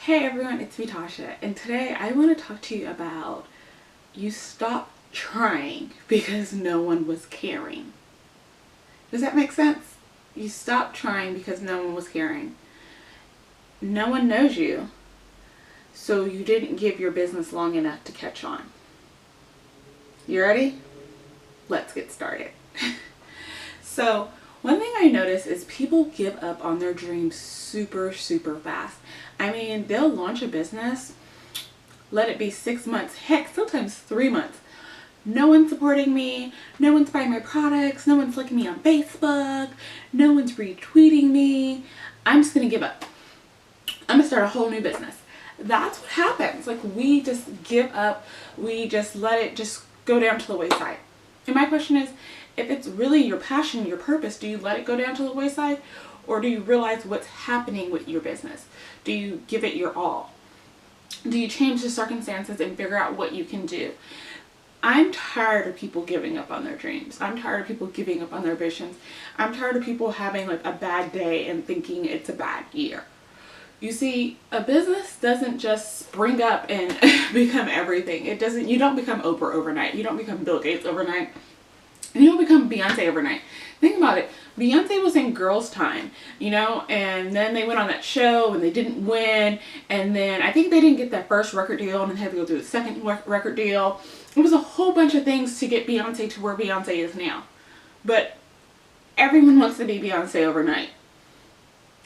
Hey everyone, it's me Tasha, and today I want to talk to you about you stopped trying because no one was caring. Does that make sense? You stopped trying because no one was caring. No one knows you, so you didn't give your business long enough to catch on. You ready? Let's get started. So one thing I notice is people give up on their dreams super fast. I mean, they'll launch a business, let it be 6 months, heck, sometimes 3 months. No one's supporting me, no one's buying my products, no one's liking me on Facebook, no one's retweeting me. I'm just gonna give up. I'm gonna start a whole new business. That's what happens. Like, we just give up, we just let it just go down to the wayside. And my question is, if it's really your passion, your purpose, do you let it go down to the wayside? Or do you realize what's happening with your business? Do you give it your all? Do you change the circumstances and figure out what you can do? I'm tired of people giving up on their dreams. I'm tired of people giving up on their visions. I'm tired of people having like a bad day and thinking it's a bad year. You see, a business doesn't just spring up and become everything. You don't become Oprah overnight. You don't become Bill Gates overnight. You don't become Beyonce overnight. Think about it. Beyonce was in Girls Time, you know, and then they went on that show and they didn't win. And then I think they didn't get their first record deal and then had to go through the second record deal. It was a whole bunch of things to get Beyonce to where Beyonce is now. But everyone wants to be Beyonce overnight.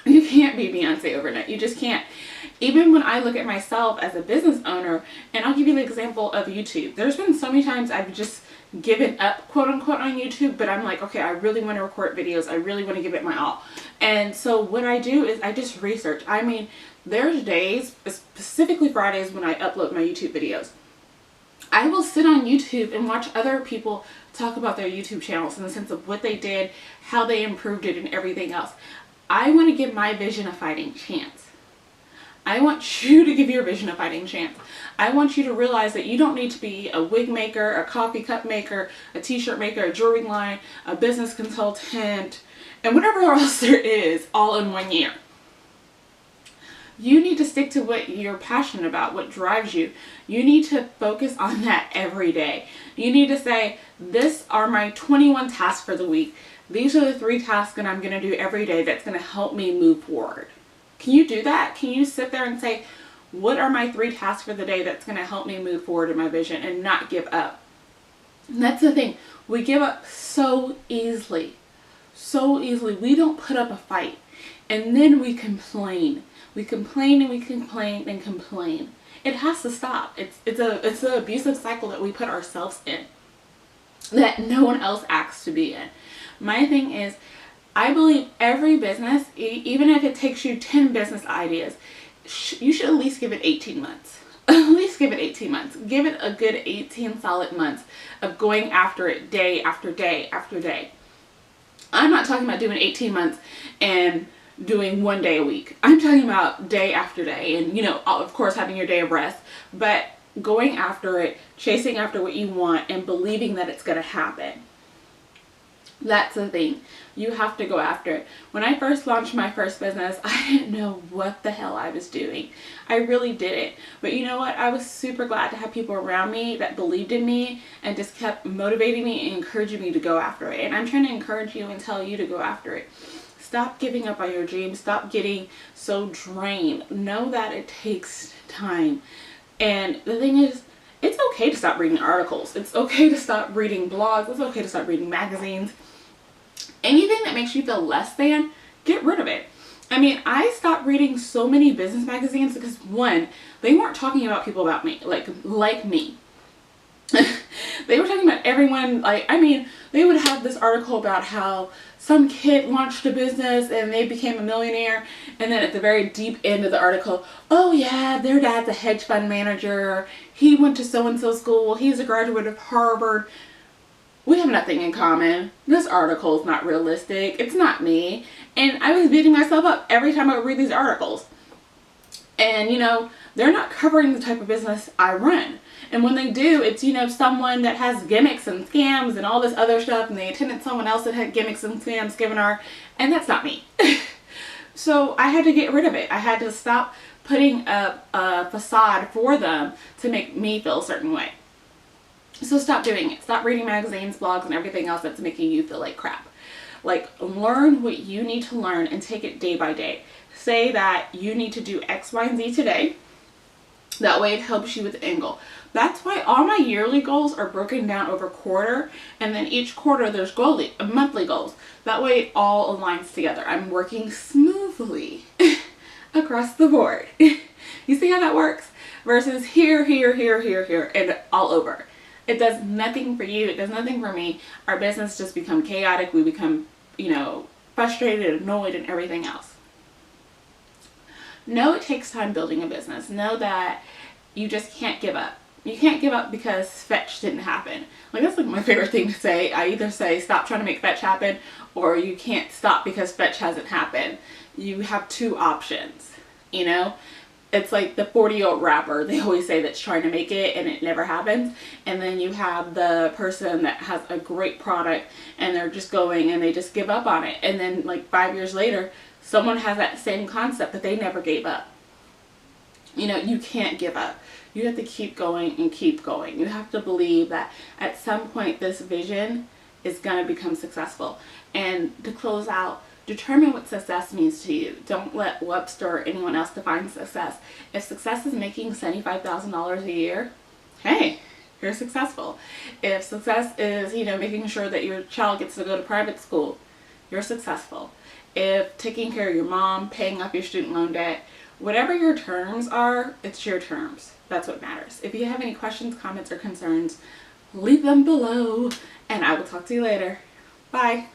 You can't be Beyonce overnight. You just can't. Even when I look at myself as a business owner, and I'll give you the example of YouTube. There's been so many times I've just given up, quote unquote, on YouTube, but I'm like, okay, I really want to record videos. I really want to give it my all. And so what I do is I just research. I mean, there's days, specifically Fridays, when I upload my YouTube videos. I will sit on YouTube and watch other people talk about their YouTube channels in the sense of what they did, how they improved it, and everything else. I want to give my vision a fighting chance. I want you to give your vision a fighting chance. I want you to realize that you don't need to be a wig maker, a coffee cup maker, a t-shirt maker, a jewelry line, a business consultant, and whatever else there is all in 1 year. You need to stick to what you're passionate about, what drives you. You need to focus on that every day. You need to say, these are my 21 tasks for the week. These are the 3 tasks that I'm going to do every day that's going to help me move forward. Can you do that? Can you sit there and say, what are my 3 tasks for the day that's going to help me move forward in my vision and not give up? And that's the thing. We give up so easily. So easily. We don't put up a fight. And then we complain. We complain and we complain and complain. It has to stop. It's an abusive cycle that we put ourselves in, that no one else asks to be in. My thing is, I believe every business, even if it takes you 10 business ideas, you should at least give it 18 months. At least give it 18 months. Give it a good 18 solid months of going after it day after day after day. I'm not talking about doing 18 months and doing 1 day a week. I'm talking about day after day and, you know, of course having your day of rest, but going after it, chasing after what you want and believing that it's going to happen. That's the thing. You have to go after it. When I first launched my first business, I didn't know what the hell I was doing. I really didn't. But you know what? I was super glad to have people around me that believed in me and just kept motivating me and encouraging me to go after it. And I'm trying to encourage you and tell you to go after it. Stop giving up on your dreams. Stop getting so drained. Know that it takes time. And the thing is, it's okay to stop reading articles. It's okay to stop reading blogs. It's okay to stop reading magazines. Anything that makes you feel less than, get rid of it. I mean, I stopped reading so many business magazines because, one, they weren't talking about people about me, like me. They were talking about everyone, they would have this article about how some kid launched a business and they became a millionaire, and then at the very deep end of the article, oh yeah, their dad's a hedge fund manager, he went to so-and-so school, he's a graduate of Harvard. We have nothing in common. This article is not realistic. It's not me. And I was beating myself up every time I would read these articles. And, you know, they're not covering the type of business I run. And when they do, it's, you know, someone that has gimmicks and scams and all this other stuff, and they attended someone else that had gimmicks and scams given her, and that's not me. So I had to get rid of it. I had to stop putting up a facade for them to make me feel a certain way. So stop doing it. Stop reading magazines, blogs, and everything else that's making you feel like crap. Like, learn what you need to learn and take it day by day. Say that you need to do X, Y, and Z today. That way it helps you with the end goal. That's why all my yearly goals are broken down over quarter, and then each quarter there's monthly goals. That way it all aligns together. I'm working smoothly across the board. You see how that works? Versus here, and all over. It does nothing for you. It does nothing for me. Our business just become chaotic. We become, frustrated, annoyed, and everything else. Know it takes time building a business. Know that you just can't give up. You can't give up because fetch didn't happen. Like, that's like my favorite thing to say. I either say stop trying to make fetch happen, or you can't stop because fetch hasn't happened. You have two options, It's like the 40-year-old rapper, they always say, that's trying to make it and it never happens. And then you have the person that has a great product and they're just going and they just give up on it. And then like 5 years later, someone has that same concept but they never gave up. You can't give up. You have to keep going and keep going. You have to believe that at some point this vision is going to become successful. And to close out, determine what success means to you. Don't let Webster or anyone else define success. If success is making $75,000 a year, hey, you're successful. If success is, making sure that your child gets to go to private school, you're successful. If taking care of your mom, paying off your student loan debt, whatever your terms are, it's your terms. That's what matters. If you have any questions, comments, or concerns, leave them below, and I will talk to you later. Bye.